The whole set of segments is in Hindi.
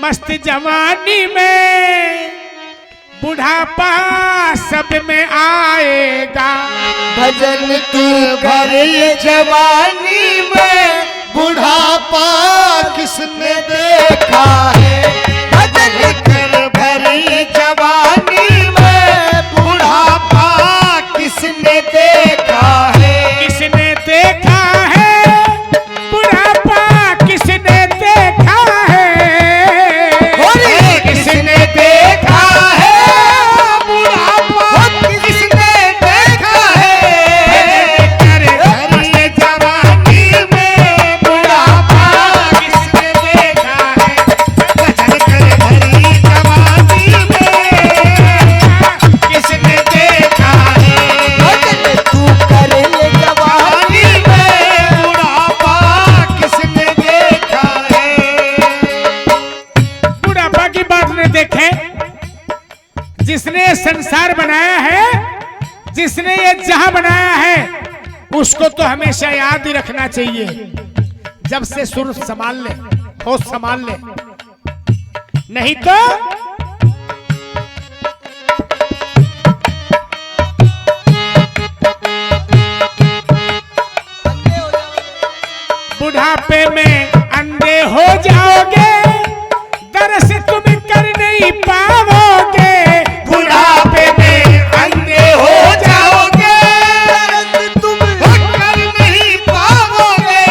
मस्त जवानी में बुढ़ापा सब में आएगा। भजन तू कर जवानी में बुढ़ापा किसने देखा है। भजन कर भरी जवानी में बुढ़ापा किसने देखा है। किसने देखा है बुढ़ापा, किसने देखा है, किसने देखा है बुढ़ापा, किसने देखा है। भरी जवानी में बुढ़ापा किसने देखा है। भजन कर भरी जवानी में किसने देखा है। भजन तू कर जवानी में बुढ़ापा किसने देखा है। बुढ़ापा की बात ने देखे, जिसने संसार बनाया है, जिसने ये जहां बनाया है, उसको तो हमेशा याद ही रखना चाहिए। जब से सुर संभाल ले, होश संभाल ले, नहीं तो बुढ़ापे में अंधे हो जाओगे, दरस तुम कर नहीं पाओगे। बुढ़ापे में अंधे हो जाओगे, तुम कर नहीं पाओगे।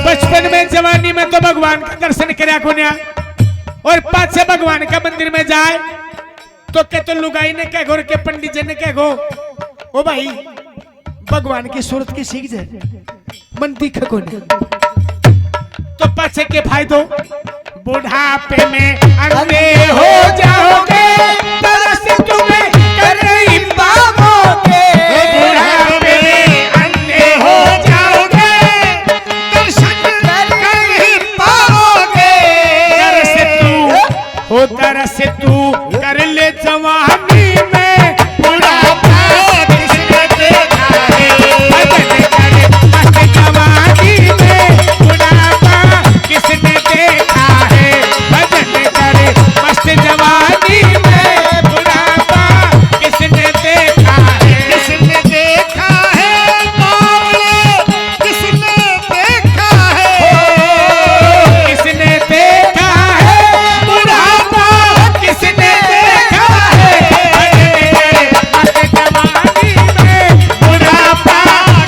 बचपन में जवानी में तो भगवान का दर्शन કર્યા कोन्या, और पाछे भगवान का मंदिर में जाए तो के तो लुगाई ने कह गो, के पंडित जी ने कह गो, ओ भाई भगवान की सूरत की सीख जाए मन दिख को नहीं। तो पाछे के फायदो, बुढ़ापे में अंधे हो जाओगे, दरस तुम्हें कर नहीं पाओगे। बुढ़ापे में अंधे हो जाओगे, दर्शन कर नहीं पाओगे। दरस तू कर ले जवानी में बुढ़ापा किसने देखा है। भजन कर मस्त जवानी में बुढ़ापा किसने देखा है। भजन कर मस्त जवानी में बुढ़ापा किसने देखा है। किसने देखा है बावले, किसने देखा है। किसने देखा है बुढ़ापा, किसने देखा है। भजन कर मस्त जवानी में बुढ़ापा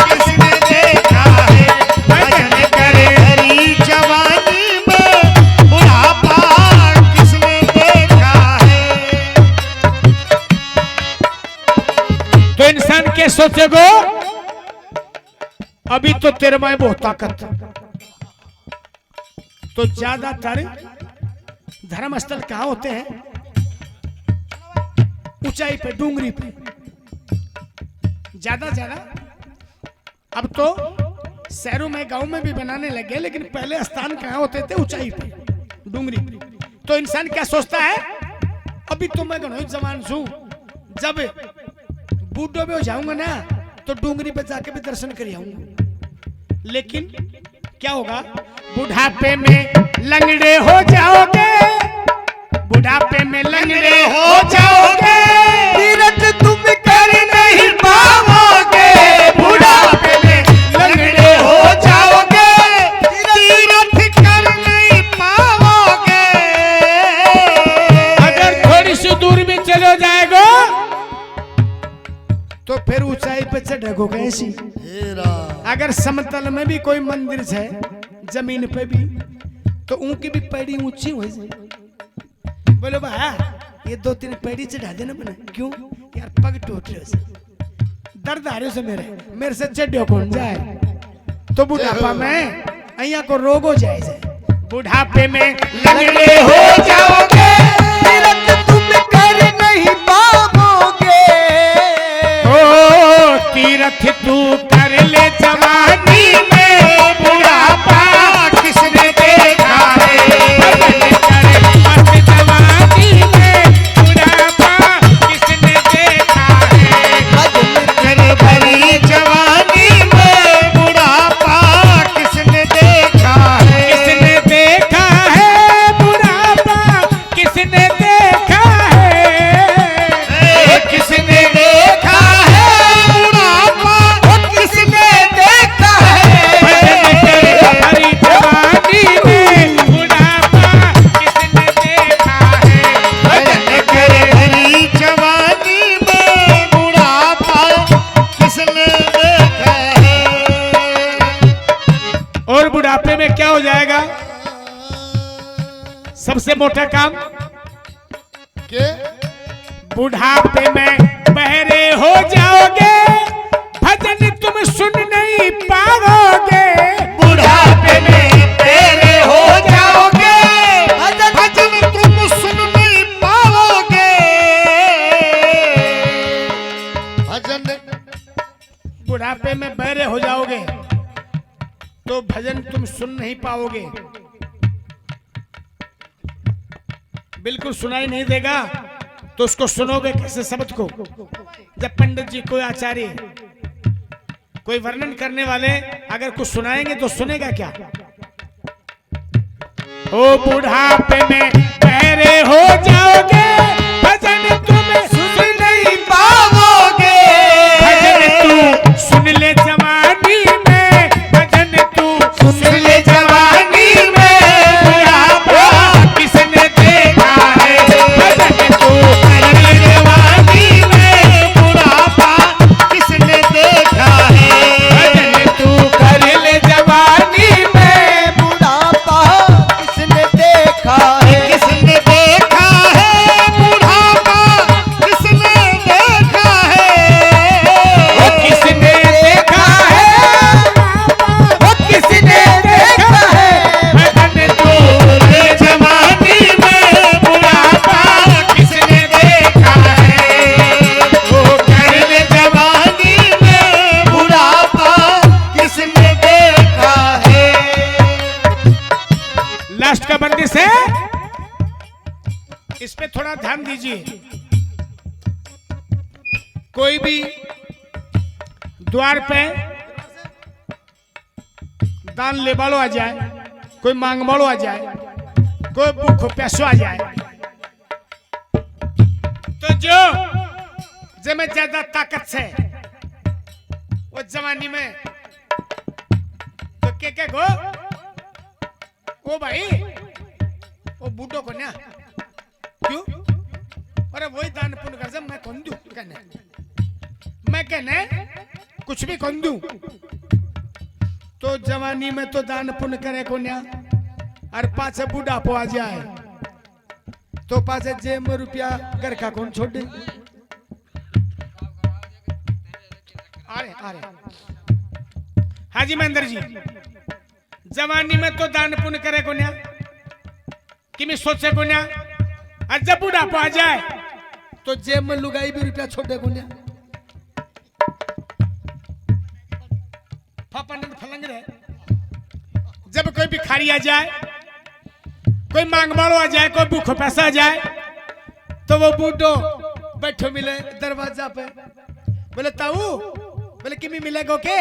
किसने देखा है। भजन करे हरी जवानी में बुढ़ापा किसने देखा है। तो इंसान के सोचेगो, अभी तो तेरे में बहुत ताकत, तो ज्यादातर धर्म स्थल कहाँ होते हैं, ऊंचाई पे, डूंगरी पे ज्यादा ज्यादा। अब तो शहरों में, गांव में भी बनाने लगे, लेकिन पहले स्थान कहाँ होते थे, ऊंचाई पे, डूंगरी पे। तो इंसान क्या सोचता है, अभी तो मैं घणो जवान छू, जब बूढ़ो में हो जाऊंगा ना तो डूंगरी पे जाके भी दर्शन कर आऊंगा। लेकिन क्या होगा, बुढ़ापे में लंगड़े हो जाओगे, बुढ़ापे में लंगड़े हो जाओगे। तीरथ तुम कर नहीं पाओगे। बुढ़ापे में लंगड़े हो जाओगे, तीरथ कर नहीं पाओगे। अगर थोड़ी सी दूर भी चलो जाएगा तो फिर ऊंचाई पे चढ़ेगो कैसी। अगर समतल में भी कोई मंदिर है, जमीन पे भी, तो उनकी भी पैड़ी ऊंची हो जाए। बोलो भा ये 2-3 पैड़ी चढ़ा देना बना, क्यों यार पग टूट रहे से, दर्द आ रहे से मेरे से चढ़ो कौन जाए। तो बुढ़ापा में अया को रोग हो जाए। बुढ़ापे में लंगड़े हो जाओगे, तीरथ तुम कर नहीं पाओगे। ओ तीरथ तू कर ले जवानी में बुढ़ापा किसने देखा है। भजन कर मस्त जवानी में बुढ़ापा किसने देखा है। भजन कर भरी जवानी में बुढ़ापा किसने देखा है। किसने देखा है सबसे मोटा काम के बुढ़ापे में बहरे हो जाओगे, भजन तुम सुन नहीं पाओगे। बुढ़ापे में तेरे हो जाओगे, भजन तुम सुन नहीं पाओगे। भजन बुढ़ापे में बहरे हो जाओगे तो भजन तुम सुन नहीं पाओगे, बिल्कुल सुनाई नहीं देगा तो उसको सुनोगे कैसे शब्द को? जब पंडित जी कोई आचार्य कोई वर्णन करने वाले अगर कुछ सुनाएंगे तो सुनेगा क्या? ओ बुढ़ापे में बहरे हो जाओगे, भजन तुम सुन नहीं पाओगे। भजन तू सुन ले जवानी में, भजन तू सुन ले जवानी में, बुढ़ापा किसने देखा है। भजन तू कर ले जवानी में, बुढ़ापा किसने देखा है। भजन तू कर ले जवानी में, बुढ़ापा किसने देखा है। किसने देखा है, बुढ़ापा किसने देखा है। वो किसने देखा है, वो किसने देखा है। भजन तू ले जवानी में, बुढ़ापा किसने देखा है। वो कर ले जवानी में, बुढ़ापा किसने देखा है। लास्ट का बंदिश है, इस पे थोड़ा ध्यान दीजिए। कोई भी द्वार पे दान ले वालो आ जाए, कोई मांग वालो आ जाए, कोई भूखो प्यासो आ जाए, तो जो जमे ज्यादा ताकत से वो जवानी में तो के गो ओ भाई वो बूढ़ो को ना क्यों? अरे वही दान पुण्य कर से मैं कौन दूं कहने, मैं कहने कुछ भी कौन दूं। तो जवानी में तो दान पुण्य करे को ना, और पाछे बुढ़ापो आ जाए तो पाछे जेब में रुपया घर का कौन छोड़ दे। अरे अरे हाजी महेंद्र जी, जवानी में तो दान पुण्य करे को ना, कि मैं सोचे को ना, और जब बुढ़ापा आ जाए तो जेब में लुगाई भी रुपया छोड़े को ना। फलंग रहे, जब कोई भिखारी आ जाए, कोई मांग वालो आ जाए, कोई भूखो पैसा आ जाए, तो वो बूढ़ो बैठो मिले दरवाजा पे, बोले ताऊ, बोले किमी मिलेगो के?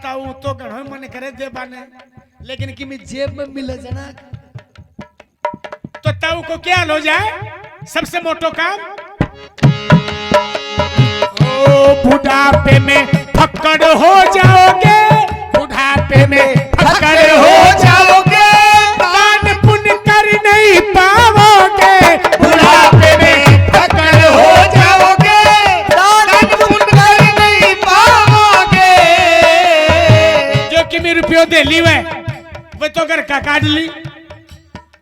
ताऊ तो गढ़ो मन करे दे बाने, लेकिन किमी जेब में मिले जना। तो ताऊ को क्या हो जाए? सबसे मोटो काम, ओ बुढ़ापे में फक्कड़ हो जाओगे, बुढ़ापे में फक्कड़ हो जाओगे, दान पुण्य कर नहीं पाओगे। बुढ़ापे में फक्कड़ हो जाओगे, दान पुण्य कर नहीं पाओगे। जो किमी रुपयो दे ली वो तो घर का काट ली,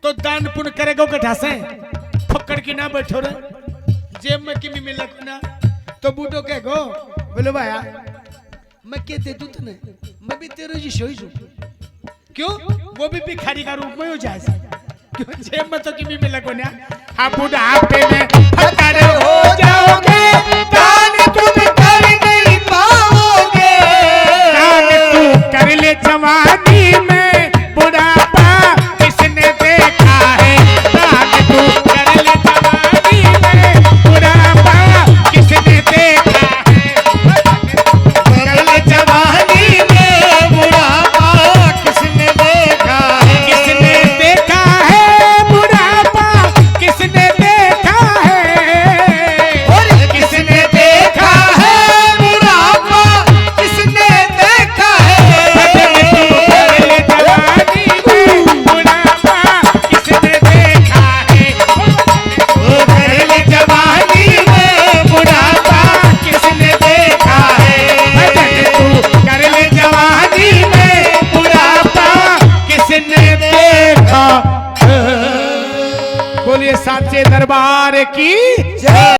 तो दान पुण्य करेगो कठा से फक्कड़ की ना बैठो रे, जेब में किमी मिले को ना। तो बूढ़ो कह गो, बोले भाया मैं क्या दे दूं तने, मैं भी तेरे जी सोई हूं। क्यों? वो भी भिखारी का रूप में हो जाए, क्यों? जेब में तो किमी मिले को ना। हाँ बुढ़ापे में फक्कड़ हो जाओगे, दान तुम कर नहीं पाओगे। दान तू कर ले जवानी में, बुढ़ापा किसने देखा है। दान तू कर ले जवानी में, बुढ़ापा किसने देखा है। कर ले जवानी में, बुढ़ापा किसने देखा है। किसने देखा है, बुढ़ापा किसने देखा है। और किसने देखा सच्चे दरबार की जय।